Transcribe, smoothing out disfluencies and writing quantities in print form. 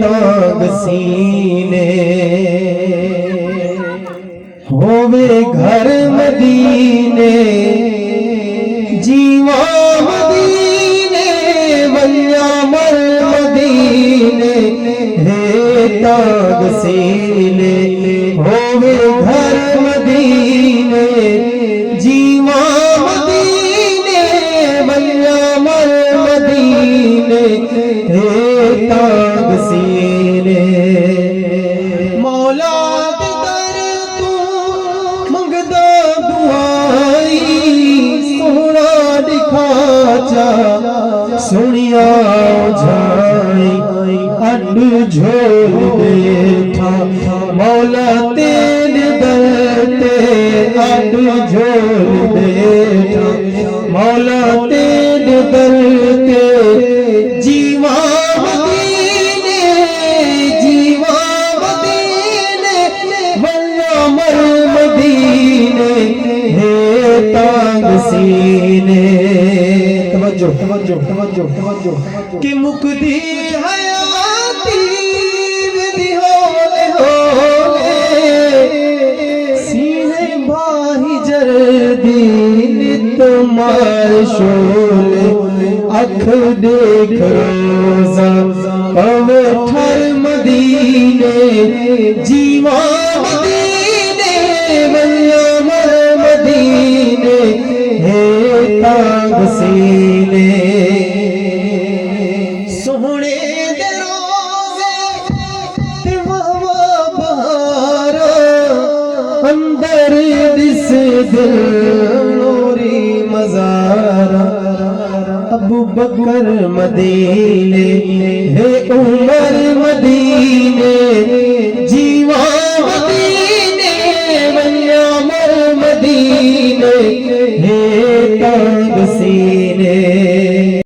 تاگ سینے ہووے گھر مدینے جیواں مدینے ونیا مر مدینے ہے تاگ سینے ہووے گھر مدینے جیواں مدینے ونیا مر مدینے ہے تاگ سینے مولا دے در تو منگدا دعائی سونا دکھا جا سنیا جائی اڈ جھول بیٹھا مولا تیرے در تے اڈ جھول بیٹھا مولا تیرے در تے جیواں مدینے جیواں مدینے ونیا مر مدینے ہے تاگ سینے توجہ توجہ توجہ توجہ کہ مکدی حیاتی ودی ہولے ہولے سینے باہی جردی تمہار شولے اکھ دیکھ روزہ پوے ٹھر مدینے جیواں مدینے ونیا مر مدینے ہے تاگ سینے سوہنے دے روزے تے واہ بہارا اندر دس دل نوری مزارا ابو بکر مدینے ہے عمر مدینے جیواں مدینے ونیا مر مدینے ہے تاگ سینے